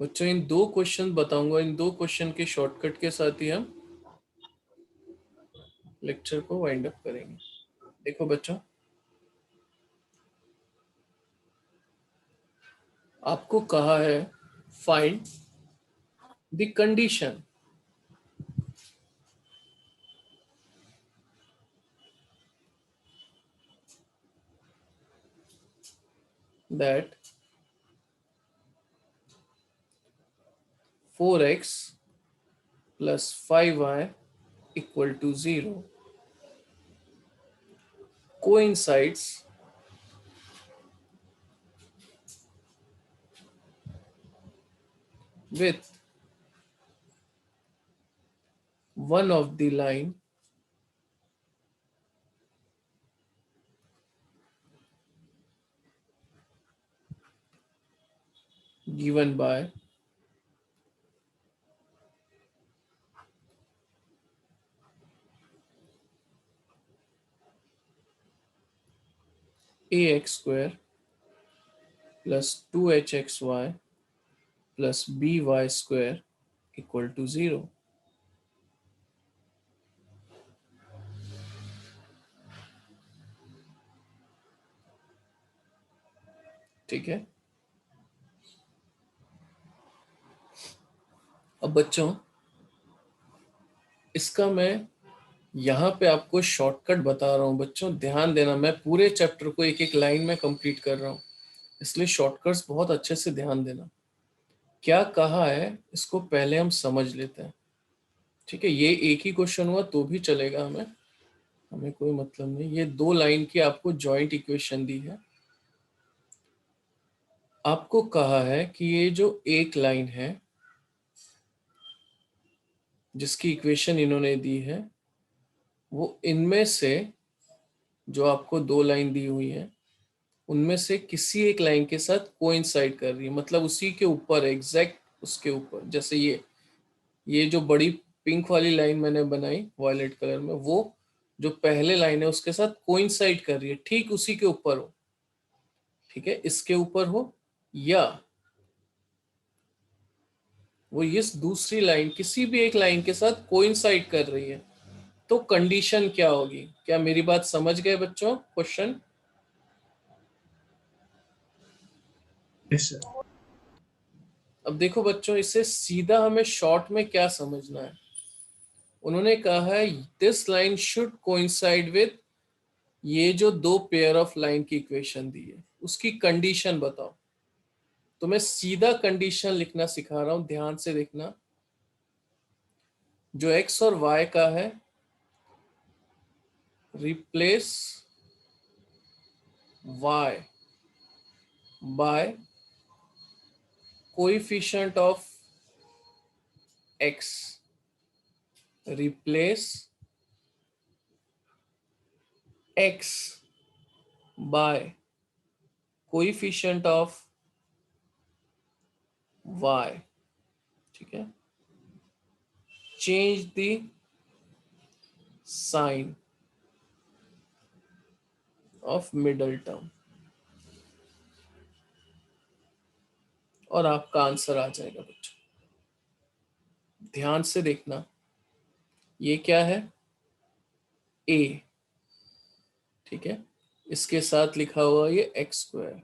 बच्चों इन दो क्वेश्चन बताऊंगा, इन दो क्वेश्चन के शॉर्टकट के साथ ही हम लेक्चर को वाइंड अप करेंगे। देखो बच्चों, आपको कहा है find the condition that 4x plus 5y equal to 0 coincides with one of the line given by ax square plus 2hxy plus by square equal to 0। ठीक है। अब बच्चों इसका मैं यहाँ पे आपको शॉर्टकट बता रहा हूँ। बच्चों ध्यान देना, मैं पूरे चैप्टर को एक एक लाइन में कंप्लीट कर रहा हूँ, इसलिए शॉर्टकट्स बहुत अच्छे से ध्यान देना। क्या कहा है इसको पहले हम समझ लेते हैं। ठीक है, ये एक ही क्वेश्चन हुआ तो भी चलेगा, हमें कोई मतलब नहीं। ये दो लाइन की आपको जॉइंट इक्वेशन दी है। आपको कहा है कि ये जो एक लाइन है जिसकी इक्वेशन इन्होंने दी है, वो इनमें से जो आपको दो लाइन दी हुई है उनमें से किसी एक लाइन के साथ कोइंसाइड कर रही है, मतलब उसी के ऊपर, एग्जैक्ट उसके ऊपर। जैसे ये जो बड़ी पिंक वाली लाइन मैंने बनाई वायलेट कलर में, वो जो पहले लाइन है उसके साथ कोइंसाइड कर रही है, ठीक उसी के ऊपर हो। ठीक है, इसके ऊपर हो या वो इस दूसरी लाइन, किसी भी एक लाइन के साथ कोइंसाइड कर रही है, तो कंडीशन क्या होगी? क्या मेरी बात समझ गए बच्चों? Question yes sir. अब देखो बच्चों, इसे सीधा हमें शॉर्ट में क्या समझना है। उन्होंने कहा है this line should coincide with, ये जो दो पेयर ऑफ लाइन की इक्वेशन दी है उसकी कंडीशन बताओ। तो मैं सीधा कंडीशन लिखना सिखा रहा हूं, ध्यान से देखना। जो x और y का है, replace y by coefficient of x, replace x by coefficient of y। ठीक है, change the sign of middle term और आपका आंसर आ जाएगा बच्चों। ध्यान से देखना, ये क्या है? a। ठीक है, इसके साथ लिखा हुआ ये एक्स स्क्वायर।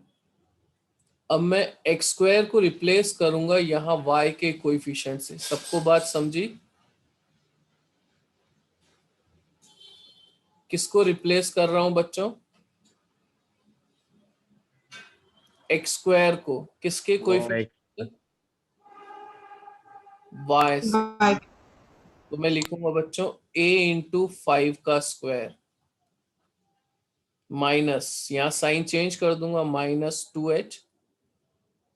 अब मैं एक्स स्क्वायर को रिप्लेस करूंगा यहां y के कोएफिशिएंट से। सबको बात समझी? किसको रिप्लेस कर रहा हूं बच्चों? एक्स स्क्वायर को किसके कोएफिशिएंट? y से। बाय। तो मैं लिखूंगा बच्चों a इंटू 5 का स्क्वायर माइनस, यहां साइन चेंज कर दूंगा, -2h।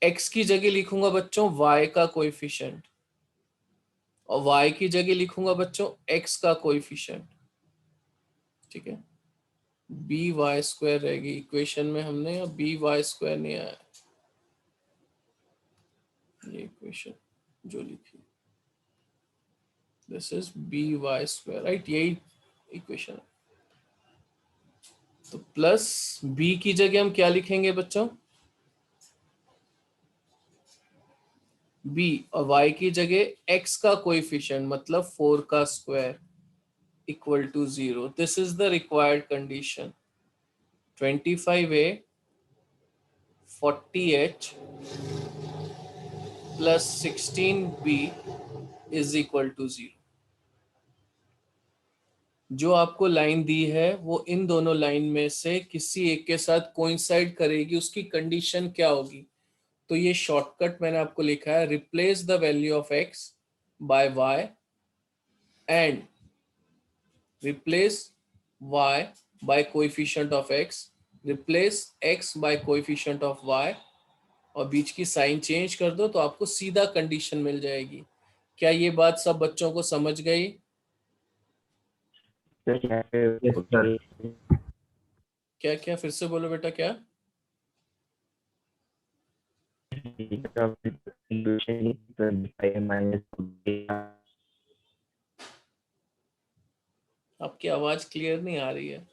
x की जगह लिखूंगा बच्चों y का कोएफिशिएंट और y की जगह लिखूंगा बच्चों x का कोएफिशिएंट। ठीक है, बी वाई स्क्वायर रहेगी इक्वेशन में, हमने यहाँ बी वाई स्क्वायर नहीं आया, ये इक्वेशन जो लिखी this is B Y square, right, यही इक्वेशन। तो प्लस बी की जगह हम क्या लिखेंगे बच्चों? बी और y की जगह x का कोएफिशिएंट मतलब 4 का square equal to 0। This is the required condition. 25a 40h plus 16b is equal to 0। जो आपको लाइन दी है वो इन दोनों लाइन में से किसी एक के साथ कोइंसाइड करेगी, उसकी कंडीशन क्या होगी? तो ये शॉर्टकट मैंने आपको लिखा है, replace the value of x by y and replace y by coefficient of x, replace x by coefficient of y और बीच की साइन चेंज कर दो तो आपको सीधा कंडीशन मिल जाएगी। क्या ये बात सब बच्चों को समझ गई? Yes sir. क्या क्या फिर से बोलो बेटा, क्या? आपकी आवाज क्लियर नहीं आ रही है।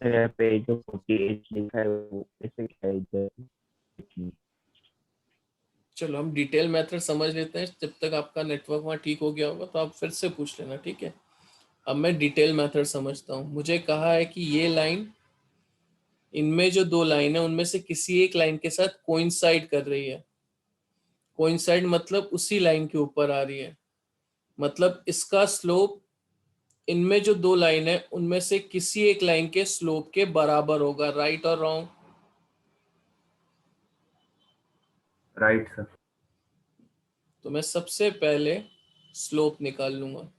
पे जो 48 लिखा है वो कैसे क्या है? चलो हम डिटेल मेथड समझ लेते हैं, जब तक आपका नेटवर्क वहाँ ठीक हो गया होगा तो आप फिर से पूछ लेना, ठीक है? अब मैं डिटेल मेथड समझता हूँ। मुझे कहा है कि ये लाइन, इनमें जो दो लाइन है उनमें से किसी एक लाइन के साथ कोइंसाइड कर रही है। कोइंसाइड मतलब उसी लाइन के ऊपर आ रही है, मतलब इसका स्लोप इनमें जो दो लाइन है उनमें से किसी एक लाइन के स्लोप के बराबर होगा। राइट और रॉन्ग? Right sir. तो मैं सबसे पहले स्लोप निकाल लूंगा।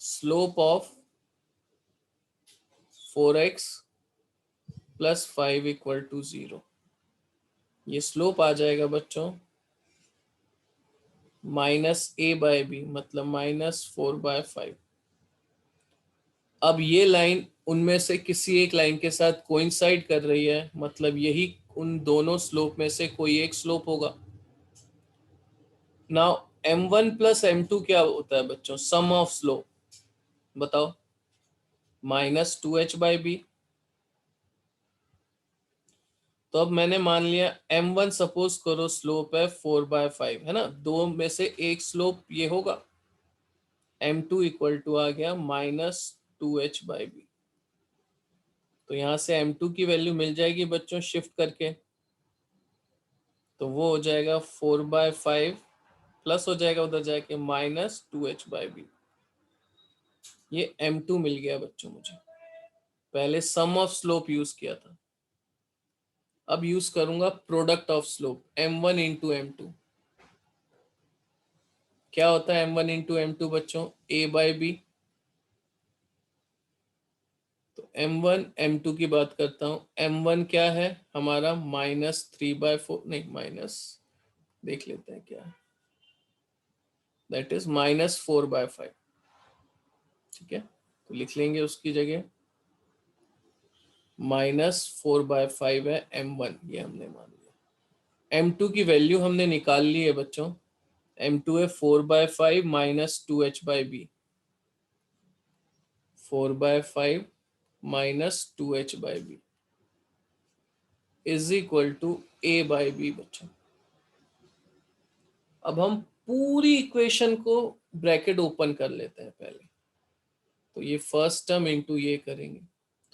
Slope of 4x plus 5 equal to 0। ये स्लोप आ जाएगा बच्चों -a/b, मतलब -4/5। अब ये लाइन उनमें से किसी एक लाइन के साथ कोइंसाइड कर रही है, मतलब यही उन दोनों स्लोप में से कोई एक स्लोप होगा। नाउ m1 प्लस m2 क्या होता है बच्चों? सम ऑफ स्लोप। बताओ। -2h/b। तो अब मैंने मान लिया m1 सपोज करो स्लोप है 4/5, है ना? दो में से एक स्लोप ये होगा। m2 इक्वल टू आ गया -2h/b। तो यहां से m2 की वैल्यू मिल जाएगी बच्चों शिफ्ट करके, तो वो हो जाएगा 4/5 प्लस हो जाएगा उधर जाके -2h/b। ये m2 मिल गया बच्चों मुझे। पहले सम ऑफ स्लोप यूज किया था, अब यूज करूंगा product of slope m1 into m2। क्या होता है m1 इंटू m2 बच्चों? a/b। तो m1 m2 की बात करता हूँ। m1 क्या है हमारा? -3/4, नहीं माइनस, देख लेते हैं क्या है, दैट इज -4/5। ठीक है, तो लिख लेंगे उसकी जगह -4/5 है m1, ये हमने मान लिया। m2 की वैल्यू हमने निकाल ली है बच्चों। m2 है 4/5 -2h/b। 4/5 -2h/b is equal to a/b बच्चों। अब हम पूरी इक्वेशन को ब्रैकेट ओपन कर लेते हैं पहले। तो ये फर्स्ट टर्म इंटू ये करेंगे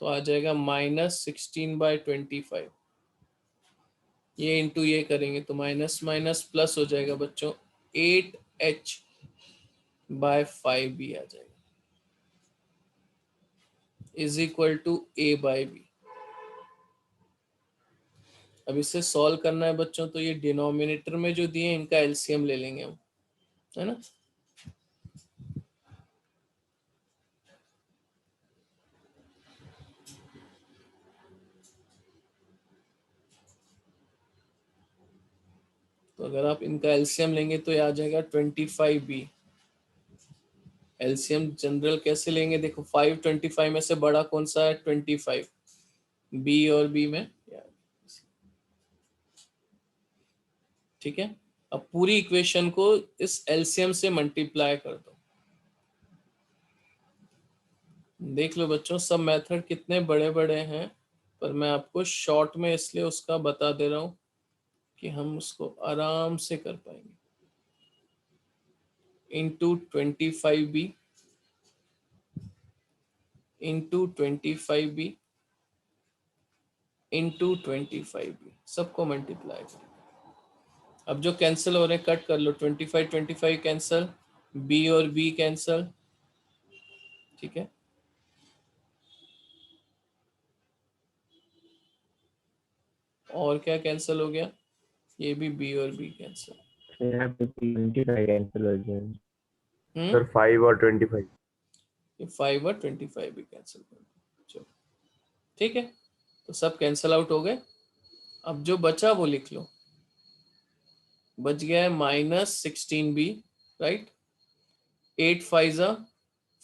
तो आ जाएगा -16/25। ये इंटू ये करेंगे तो माइनस माइनस प्लस हो जाएगा बच्चों, 8h/5 भी आ जाएगा इज इक्वल टू a/b। अब इसे सॉल्व करना है बच्चों, तो ये डिनोमिनेटर में जो दिए इनका एलसीएम ले लेंगे हम, है ना? तो अगर आप इनका एलसीएम लेंगे तो ये आ जाएगा 25b। एलसीएम जनरल कैसे लेंगे? देखो 5 25 में से बड़ा कौन सा है? 25। बी और बी में, ठीक है। अब पूरी इक्वेशन को इस एलसीएम से मल्टीप्लाई कर दो। देख लो बच्चों सब मेथड कितने बड़े बड़े हैं, पर मैं आपको शॉर्ट में इसलिए उसका बता दे रहा हूँ कि हम उसको आराम से कर पाएंगे। Into 25b into 25b into 25b, सबको मल्टीप्लाई करें। अब जो कैंसिल हो रहे हैं कट कर लो, 25 कैंसिल, b और b कैंसिल, ठीक है। और क्या कैंसिल हो गया, ये भी b और b कैंसिल। यहाँ पे 25 कैंसिल हो जाएगा सर 5 और 25। ये 5 और 25 भी कैंसिल कर दो, चलो ठीक है। तो सब कैंसिल आउट हो गए। अब जो बचा वो लिख लो, बच गया है -16b, right. 8 5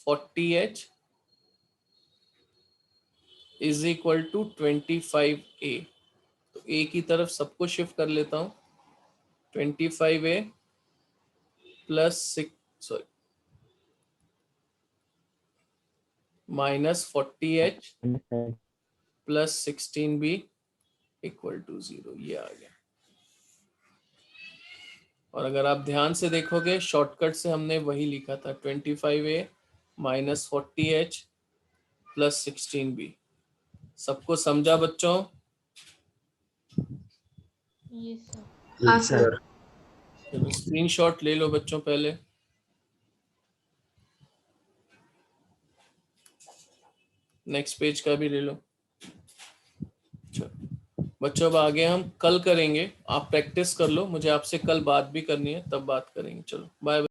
40h is equal to 25a। तो a की तरफ सबको शिफ्ट कर लेता हूँ, 25a plus 6 sorry -40h plus 16b equal to 0, ये आ गया। और अगर आप ध्यान से देखोगे शॉर्टकट से हमने वही लिखा था, 25a minus 40h plus 16b। सबको समझा बच्चों? हाँ सर। चलो स्क्रीनशॉट ले लो बच्चों पहले। नेक्स्ट पेज का भी ले लो। चलो बच्चों, अब आगे हम कल करेंगे, आप प्रैक्टिस कर लो, मुझे आपसे कल बात भी करनी है, तब बात करेंगे। चलो बाय।